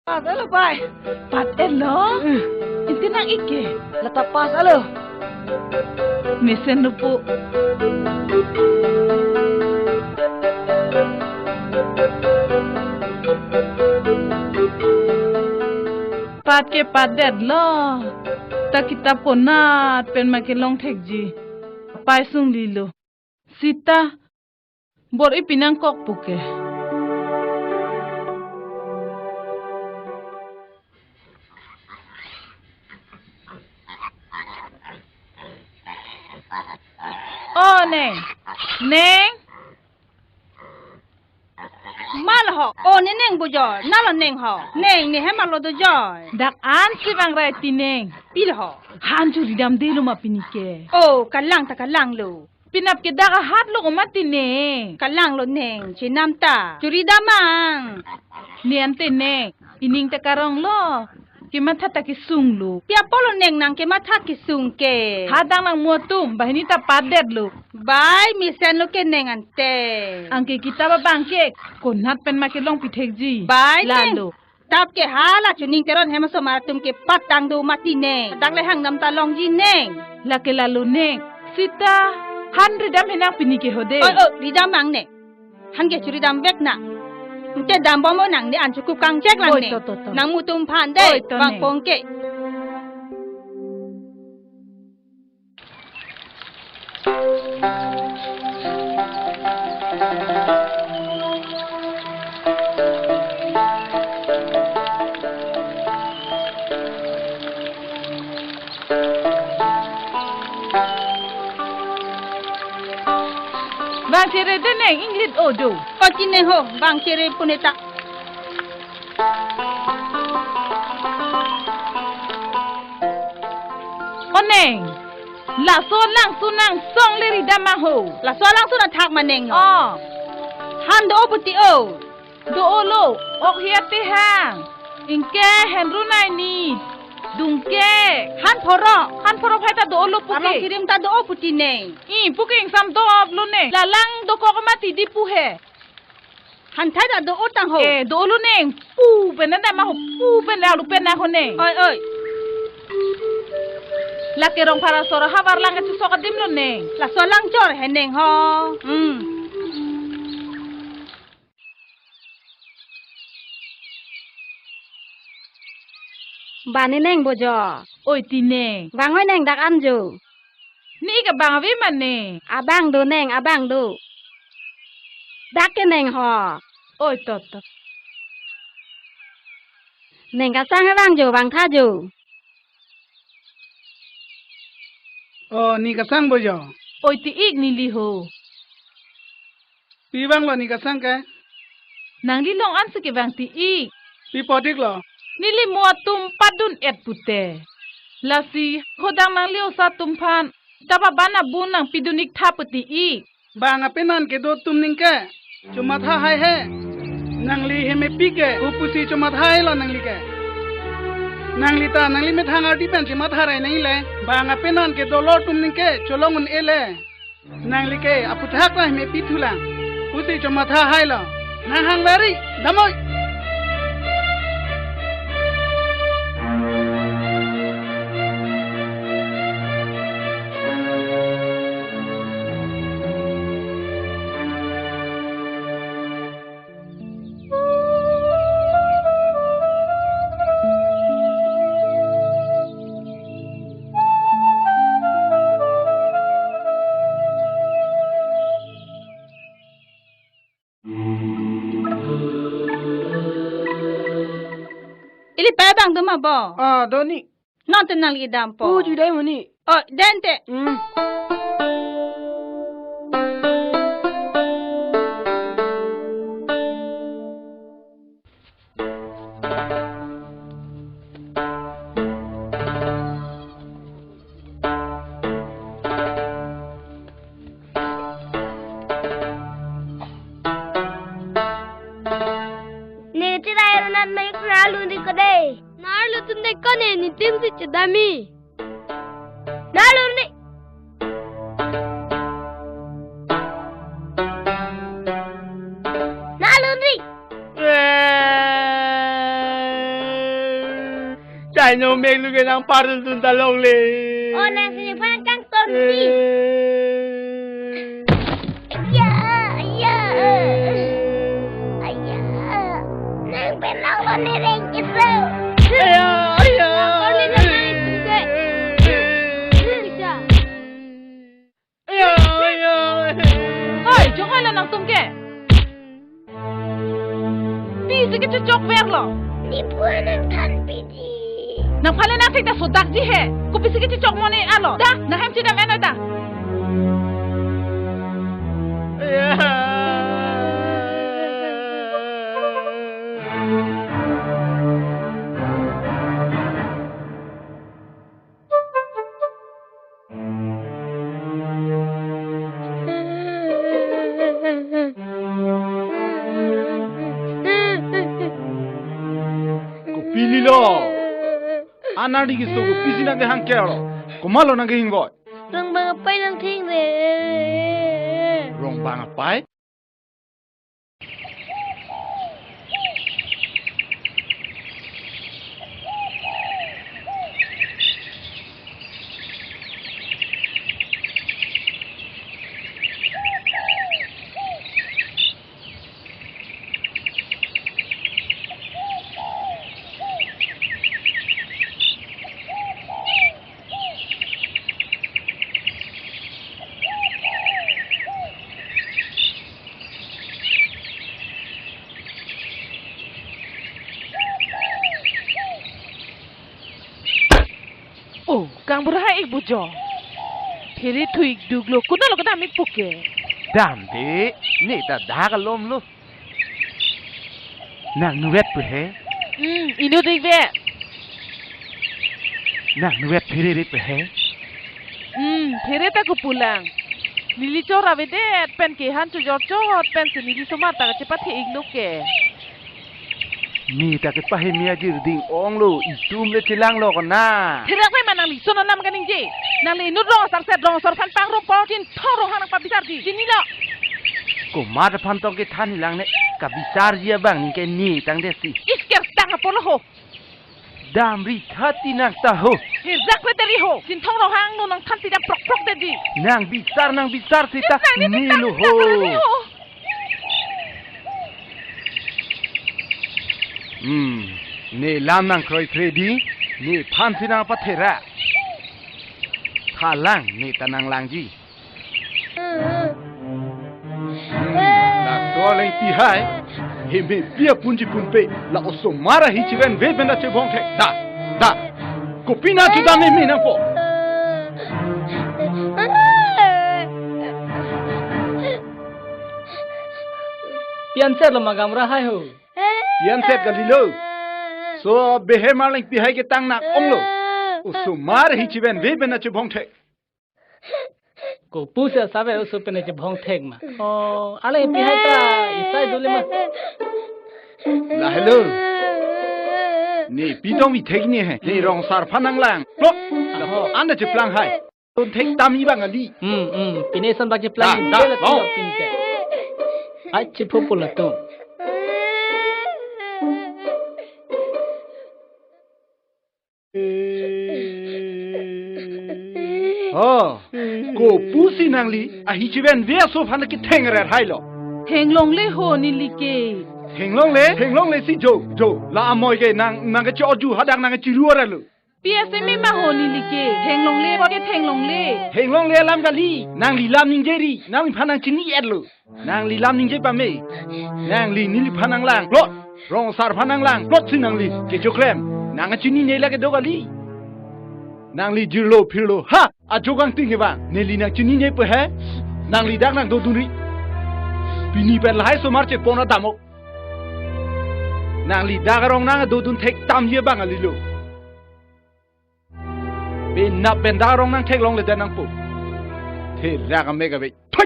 Pas alo pai. Pat elo. Inti nang ike. Lata pas alo. Mesen lupu. Pat ke padet lo. Ta kitab konat pen makelong thekji. Pai sung lilo. Sita. Bor ipinang kok puke. Oh neng. Neng. Mal ho. Oh ni neng bu joy. Nala neng ho. Neng ni hemal lo do joy. Dak an si bang rai tineng. Pil ho. Hanju ridam delu ma pinike. Oh kalang ta kalang lo. Pinap ke daka hat lo mati neng. Kalang lo neng. Chinam ta. Curi damang. Niante neng. Ining ta karong lo. Kimata ta kisung lo. Pia polo neng nang ke mata kisung ke. Hadang nang muatum. Bahini ta padet lo. Bye mi sen lo ke neng ante. Angke kita ba bangke. Konat pen makelong pitekji. Bye Lalo. Tap ke hala chuning keron hema so maratum ke patang do mati neng. Dak le hang nam ta long ji neng. Lake lalu neng. Sita. Han ridam henang pinike hode. Oh ridam mang ne. Han ke curi dam vek na. Nte dam bomo nang ni an cukup kang cek lang ne. Nang mutum pan de. Bang pong ke. Bang cere de neng English ojo. O cine ho bang cere puneta. Oneng. La so lang sunang song leri dama ho. La so lang su na thak maneng no. Oh. Han do puti o. Do olo. Ok hiate hang. Inke henru nai ni. Dungke. Han phoro. Han phoro phaita do olo puke. Arong kirim ta do puti neng. Puke sam do op lo ne. La lang do ko mati di pu he. Han thai da do utang ho. Do olo neng. Pu ben na ma ho pu ben la lu pen na ho ne. Oi. La ke rong para sora habar lang chu so ka dim lo ne. La so lang chor he neng ho. Bani neng bojo. Oi ti neng. Bang oi neng dak anju. Ni ka bang ave man ne. Abang do neng abang do. Dak ke neng ho. Oi to. Neng ka sang bang jo bang tha jo. Oh, ni kasang bojo. Oi ti ik ni li ho. Pi bang lo ni kasang ke? Nang li long an se ke bang ti ik. Pi podik lo. Nili mua tum padun et pute. Lasi hodang nang liu sa tumpan. Daba bana bun nang pidunik thapati ik. Bang apenan ke do tum ning ke. Cuma tha hai he. Nang li he me pi ke. Upusi cuma thai lo nang li ke. Nang li ta nang li me thang ardi pen cuma tha rai nai le. Bang apenan ke do lo tum ning ke cholong un ele. Nang li ke apu thak la me pi thulang. Pusi cuma tha hai lo. Nang hang lari damoi. Ili pa bang do ma bo. Ah, do ni. Non te nang li dam po. Pu ju dai mo ni. Oh, dente. Nalu tunde kane ni timsi chidami. Nalu ni. Nalu ni. Nai no mek lu ke nang parul tun talong le. Oh, nang sini pan kang ton di. Ya, ya. Ayah. Nang penang lo nereng itu. Ayah, ayah. Kau lihat naik juga. Bisa. Ayah, ayah. Oi, jangan lah nang tum ke. Pisi ke cocok ver lo. Ni buat nang tan pidi. Nang phale na thek ta sodak ji he. Ku pisi ke cocok mone alo. Da, na hem chidam eno da. Pili lo. Anadi ki so ko pisi na ke hang ke lo. Ko malo na ke hing boy. Rong bang apa nang ting de. Rong bang apai. Oh, kang berhai ik bujo. Phiri thuik duglo kuna lo kada mi puke. Dam de, ni ta daga lom lo. Nang nuwet pu he, Inu dik ve. nang nuwet phiri ri pu he. Phiri ta ku pulang. Nili chora ve de pen ke han chu jor chot pen se nili somar ta che pathe ik lo ke. Ni ta ke pahe mia jir ding ong lo, itum le chilang lo kan na. Thirak mai manang li sono lam ganing je. Nang le nu rong sar set rong sar fan pang rong pau tin thong rong hanang pa bisar di. Jini lo. Ko ma ta phan tong ke thani lang ne, ka bisar jia bang ni ke ni tang de si. Isker tang apolo ho. Dam ri thati nak ta ho. Hir zak le teri ho. Tin thong rong hang nu nang than ti da prok prok de di. Nang bisar si ta ni lo ho. Ni lam nang kroi tredi, ni phan si nang pathera. Thalang ni tanang lang ji. La so leng pi hai. He me pia punji punpe. La oso mara hi chiven ve benda che bong the. Da. Ko pina tu da me nang po. Pian set lo magam ra hai ho. Yan set galilo. So behe mar leng pi hai ke tang nak ong lo. Oso mara hi chiven ve benda che bong the. Ko pusa sabe uso pene che bhong thek ma. Oh, ale pi hai ta isai dole ma. La hello. Ni pi dong mi thek ni hai. Ni rong sar phanang lang. Lo. La ho anda che plang hai. Ton thek tam yi bang ali. Pine san ba che plan Da, dele oh. to pin ke. Ai che popula to. Oh, ko pusi nangli a hi chiven ve so phan ki thengrer hai lo. Heng long le ho ni li ke. Henglong le si jo la amoy ke nang ke cho ju hadang nang chi ruwa ra lo. PSM ma ho ni li ke. Heng long le bo ke heng long le. Henglong le lam gali nang li lam ning je ri nang li phanang chini et lo. Nang li lam ning je pa me. Nang li ni li phanang lang plot. Rong sar phanang lang plot sin nang li ke jo krem. Nang chini ne la ke do gali. Nang li jirlo phirlo ha a jogang ting ke ba ne li nang chini ne pe hai. Nang li dak nang do dun ri. Pini pen lai so mar che pona damo. Nang li dagarong nang do dun thek tam ye bang ali lo. Be na ben dagarong nang thek long le da nang pu. The ra ga me ga be. Thoi.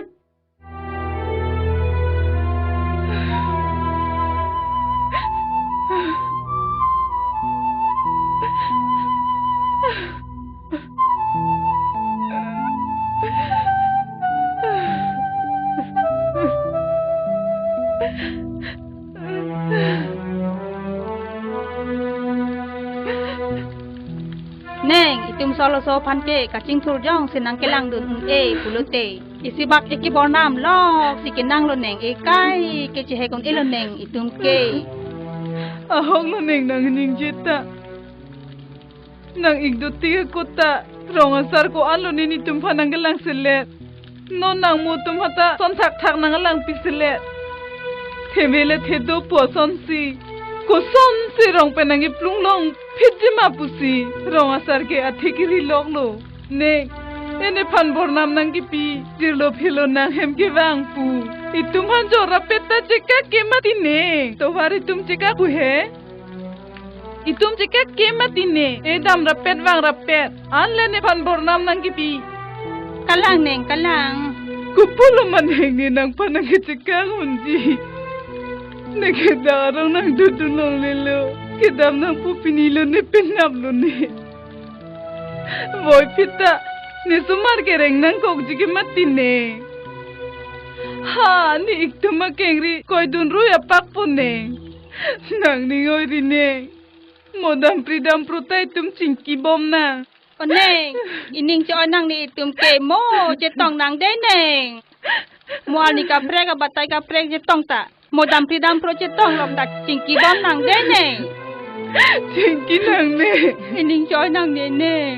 Neng, itum solo so panke kacing turjong senang kelang dun pulute. Isi bak iki bornam lok si kenang lo neng kai ke cehe kong elo neng itum ke. Ahong lo neng nang ning jeta. Nang igdo tiga kota rong asar ko an lo nini tum panang gelang selet. No nang mu tum hata son tak tak nang gelang piselet. Themele thedo po son si. Ko son si rong penangi plung long pijima pusi rong asar ke athikiri lok lo. Nek ene pan bornam nang kipi jirlo philo nang hem ke wang pu. Itum han jora peta jeka ke mati ne. To hari tum jeka ku he. Itum jeka ke mati ne. E dam rapet wang rapet. An le ne pan bornam nang kipi. Kalang neng kalang. Kupulo man heng ni nang panang jeka hunji. Ne kita orang nang dudulong lelo. Kedam nang pupinilo ne penap lo ne. Boy pita. Ni sumar kereng nang kok jike mati ne. Ha ni iktuma kengri koi dun ruya pak po ne. Nang ni ngoi ri ne. Modam pridam prutai tum cingki bom na. O neng, ining cho nang ni itum ke mo je tong nang de neng. Mual ni kaprek abatai kaprek je tong ta. Modam pridam pro je tong lom dak cingki bom nang de neng. Cingki nang ne. Ining cho nang ne neng.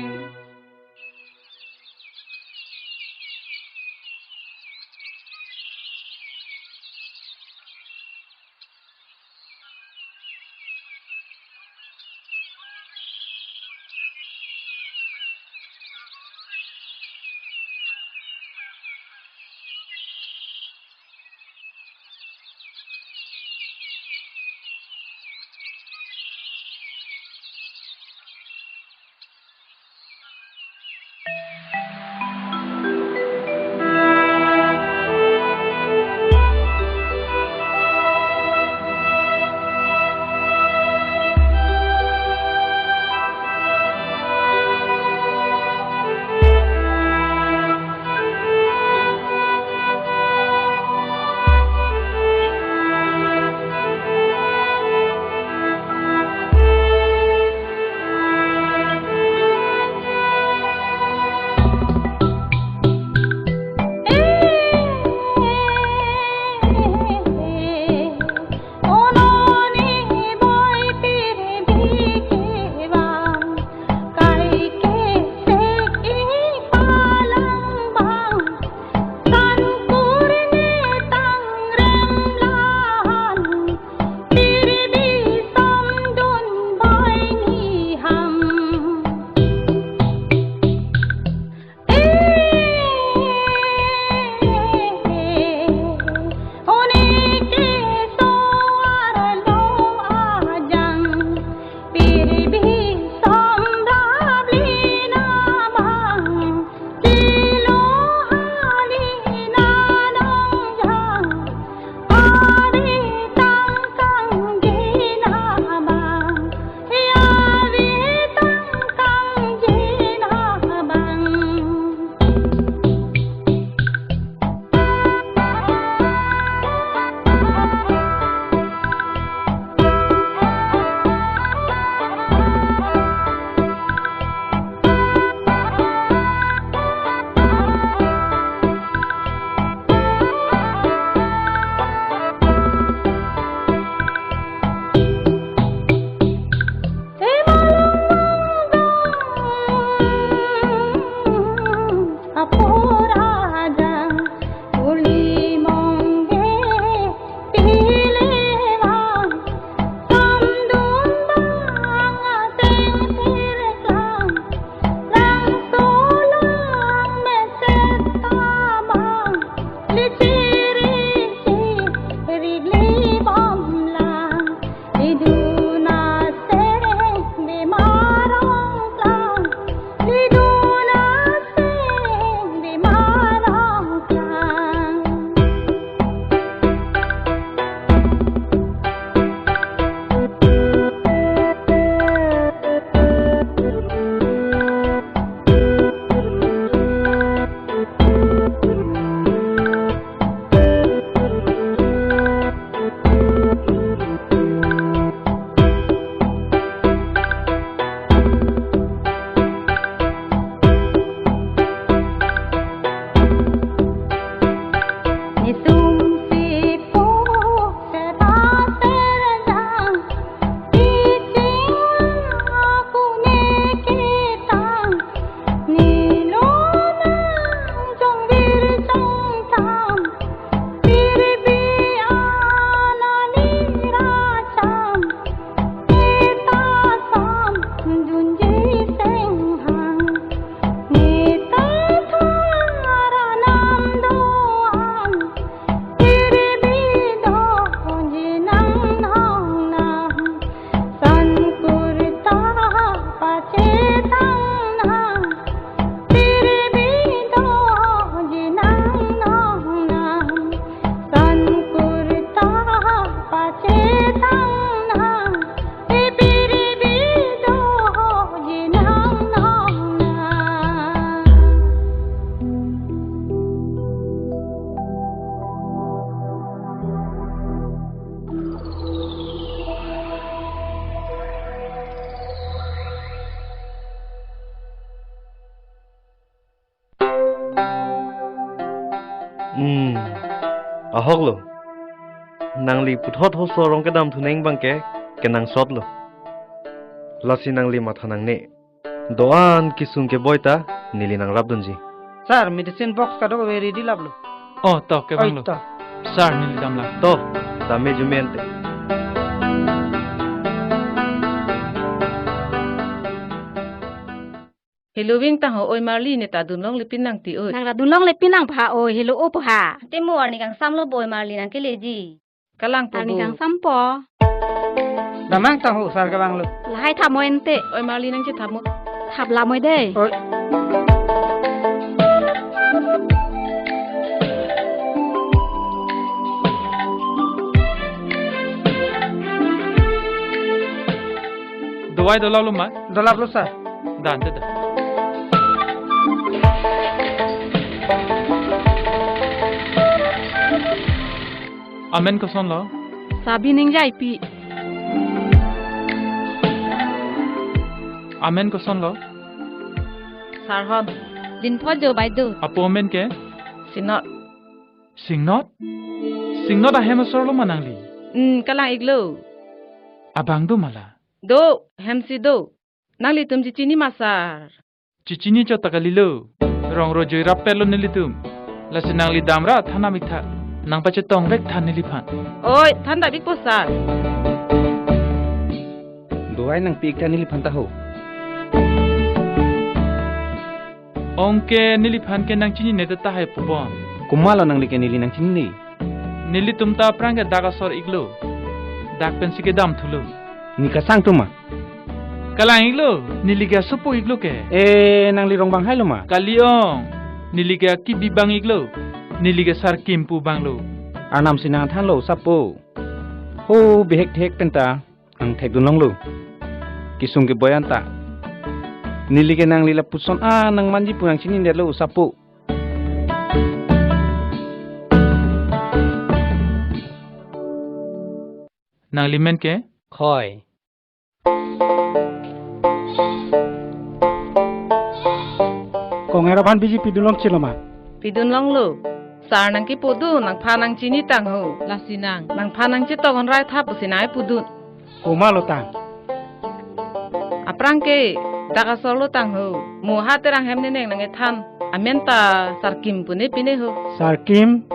ahok lo nangli puthot ho sorong ke dam thuneng bangke kenang sot lo lasi nangli matha nang ne doan kisung ke boita nili nang rabdunji Sir, medicine box ka do ready lablo. Oh, to ke bang lo. Sar nili dam la. to dame jumente Hello tang ho oi marli ne ta dun long lipin nang ti oi. Nang ra dunlong le pinang pha oi hello o pha. Te muar ni kang sam lo boy marli nang ke leji. Kalang po Ani bo. kang sampo. Damang tahu sar ka bang lo. La hai tha mo ente. Oi marli nang che thamu. Thap la moi de. Oi. Dawai do lalu ma. Dolap lo sir. Dan te da. Amen ko son lo. Sabi ning jai pi. Amen ko son lo. Sar hon. Din tho jo bai do. Apo amen ke. Sinot. Singnot. Singnot a hemasor lo manangli. Kalang iglo. Abang do mala. Do, hemsi do. Nangli tum chini masar. Cicini cho takalilo. Rong ro joi rappelo nilitum. Lasi nangli damra thana mitha. Nang pache tong vek than niliphan. Oi, thanda bik posar. Duai nang pik tan nili phan ta ho. Ongke niliphan ke nang chini neta ta hai pupon. Kumalo nang like nili nang chini. Nilitum ta prangke dagasor iglo. Dak pensi ke dam thulo. Nika sang tu ma. Kalang iglo, niliga supo iglo ke. Nang li rong bang hai lo ma. Kaliong, niliga ki bibang iglo. Niliga sar kimpu banglo. Anam sinang than lo sapo. Ho behek thek penta ang thek dun long lo. Kisung ke boyan ta. Nili ke nang lila puson nang manji puang chini net lo sapo. Nang limen ke? khoi Kong era ban biji pidulong chilo ma. Pidun long lo. Sar nang ki podu nang pha nang chini tang ho. Lasi nang. Nang pha nang che togon rai tha pusinai pudun. Kuma lo tang. Aprang ke daga solo tang ho. Mu ha terang hem ne neng nang e than. Amenta sar kim pune pine ho. Sar Kim.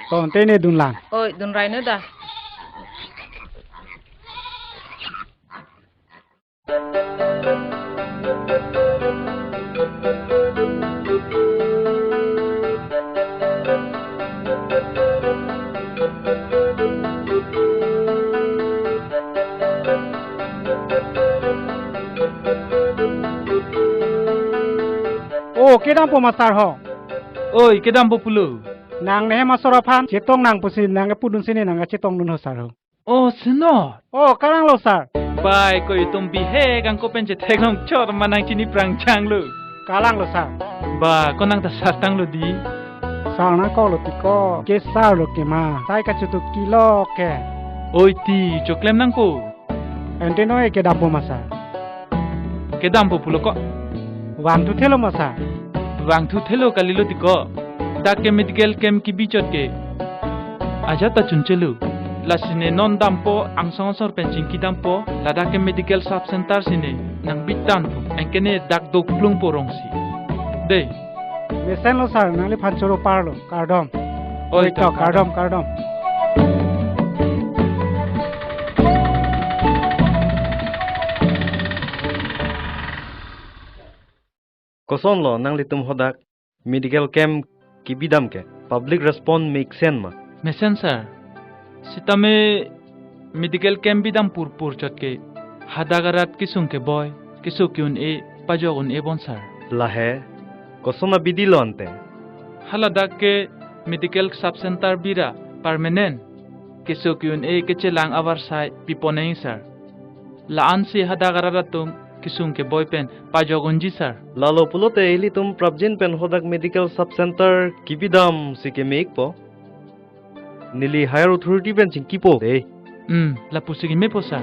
Kon te ne dun lang. Oi, dun rai no da. Oh, kedam po masar ho. Oi, kedam populo. Nang ne masora phan chetong nang pusin nang pudun sini nang chetong dun ho sar ho. Oh, senot. Oh, karang lo sar. Bai ko itum bihe kang ko penche thekong chor manang chini prang changlo. Kalang lo sar. Ba konang ta sartang lo di. Sar na ko lo tiko. Ke sar lo ke ma. Tai ka chutu kilo ke. Oi ti choklem nang ko. Ente no e kedam po masar. Kedam populo ko. Wang tu thelo masar. Wang thu thelo kalilo tiko. Dakke medical camp ki bichot ke. Aja ta chunchelu. Lasine non dampo ang songosor penching ki dampo la dakke medical sub center sine nang bitan po engkene dak dok plung porong si. De. Mesen lo sar nang le phan choro par lo. Kardom. Oi to kardom kardom. koson lo nang litum hodak medical camp kibidam ke public response make sen ma Mesen sir. Sitame medical camp bidam pur chotke hadagarat kisung ke boy kisuk yun e pajogun ebon sir. Lahe, kosona bidilo ante. Haladak ke medical sub center bira permanent. Kesukyun kechelang avar sai piponeng sir. Laan si hadagararatum kisung ke boypen pajogun ji sir. Lalo pulote ili tum prabjin pen hodak medical sub center kibidam sike meik po. Nili higher authority pen chingki po. La pusigi me po sir.